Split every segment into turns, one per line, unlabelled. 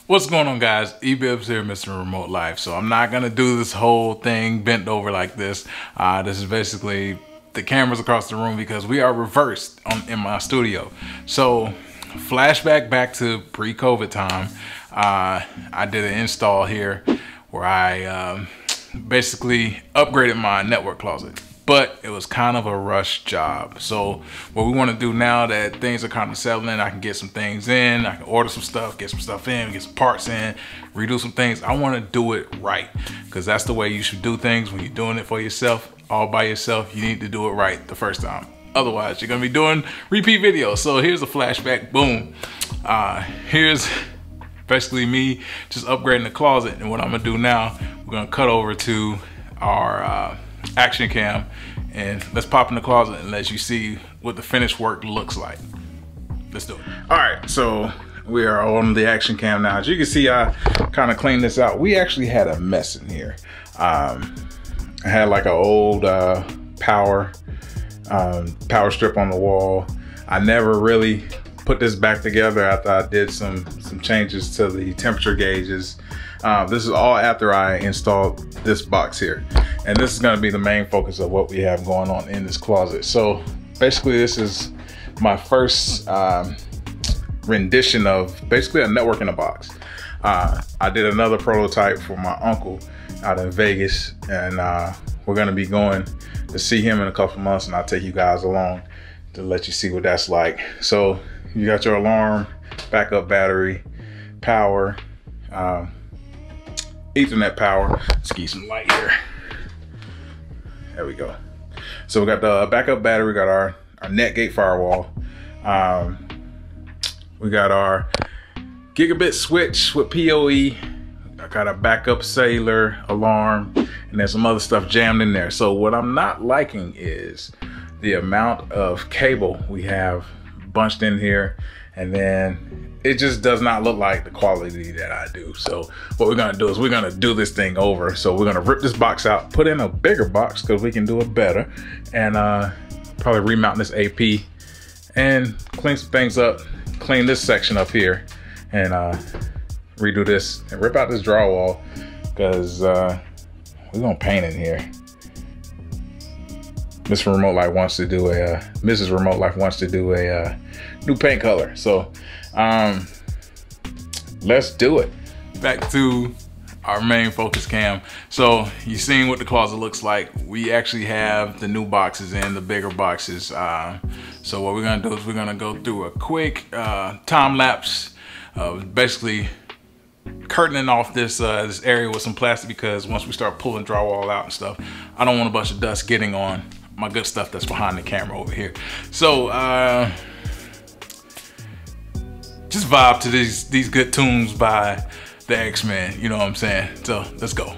What's going on, guys? eBibs here, Mr. Remote Life. So I'm not gonna do this whole thing bent over like this. This is basically the cameras across the room because we are reversed in my studio. So flashback back to pre-COVID time. I did an install here where I basically upgraded my network closet, but it was kind of a rush job. So what we want to do now that things are kind of settling, I can get some things in, I can order some stuff, get some stuff in, get some parts in, redo some things. I want to do it right because that's the way you should do things when you're doing it for yourself, all by yourself. You need to do it right the first time. Otherwise, you're going to be doing repeat videos. So here's a flashback. Boom. Here's basically me just upgrading the closet. And what I'm going to do now, we're going to cut over to our action cam and let's pop in the closet and let you see what the finished work looks like. Let's do it. All right, so we are on the action cam now. As you can see, I kind of cleaned this out. We actually had a mess in here. I had like an old power strip on the wall. I never really put this back together after I did some changes to the temperature gauges. This is all after I installed this box here. And this is gonna be the main focus of what we have going on in this closet. So basically this is my first rendition of basically a network in a box. I did another prototype for my uncle out in Vegas, and we're gonna be going to see him in a couple months, and I'll take you guys along to let you see what that's like. So you got your alarm, backup battery, power, Ethernet power. Let's get some light here. There we go. So we got the backup battery, we got our NetGate firewall. We got our gigabit switch with PoE. I got a backup cellular alarm, and there's some other stuff jammed in there. So what I'm not liking is the amount of cable we have bunched in here, and then it just does not look like the quality that I do. So what we're gonna do is we're gonna do this thing over. So we're gonna rip this box out, put in a bigger box because we can do it better, and probably remount this AP and clean some things up, clean this section up here, and redo this and rip out this drywall because we're gonna paint in here. Mr. Remote Life wants to do a Mrs. Remote Life wants to do a new paint color. So let's do it. Back to our main focus cam. So you've seen what the closet looks like. We actually have the new boxes in, the bigger boxes. So what we're gonna do is we're gonna go through a quick time lapse of basically curtaining off this this area with some plastic, because once we start pulling drywall out and stuff, I don't want a bunch of dust getting on my good stuff that's behind the camera over here. So just vibe to these good tunes by the X-Men, you know what I'm saying? So let's go.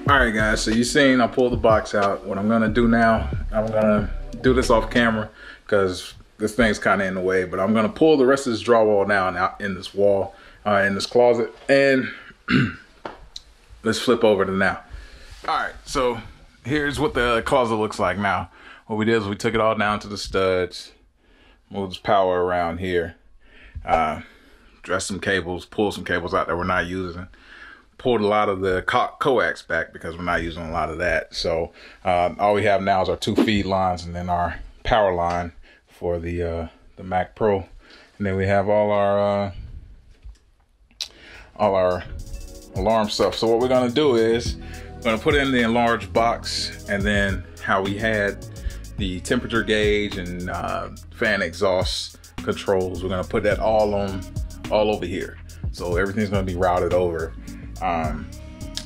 Alright guys, so you've seen I pulled the box out. What I'm gonna do now, I'm gonna do this off camera because this thing's kind of in the way, but I'm gonna pull the rest of this drywall down out in this wall, in this closet, and let's flip over to now. Alright, so here's what the closet looks like now. What we did is we took it all down to the studs, moved this power around here, dressed some cables, pulled some cables out that we're not using, pulled a lot of the coax back because we're not using a lot of that. So all we have now is our 2 feed lines and then our power line for the Mac Pro, and then we have all our alarm stuff. So what we're gonna do is we're gonna put in the enlarged box, and then how we had the temperature gauge and fan exhaust controls, we're gonna put that all over here. So everything's gonna be routed over.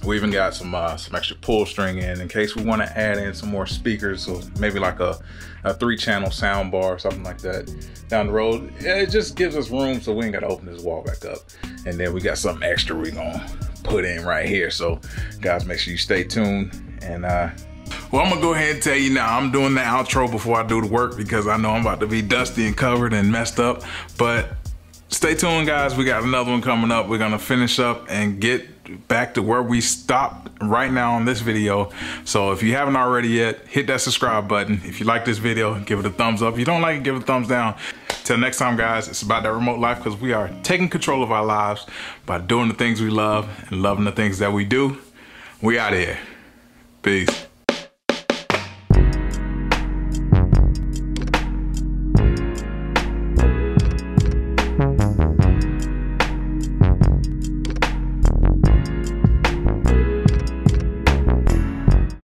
We even got some extra pull string in case we want to add in some more speakers, so maybe like a 3-channel sound bar or something like that down the road. It just gives us room so we ain't got to open this wall back up. And then we got something extra we gonna put in right here. So guys, make sure you stay tuned. And well, I'm gonna go ahead and tell you now, I'm doing the outro before I do the work because I know I'm about to be dusty and covered and messed up. But stay tuned, guys. We got another one coming up. We're gonna finish up and get back to where we stopped right now on this video. So if you haven't already yet, hit that subscribe button. If you like this video, give it a thumbs up. If you don't like it, give it a thumbs down. Till next time, guys, it's about that remote life, because we are taking control of our lives by doing the things we love and loving the things that we do. We out of here. Peace.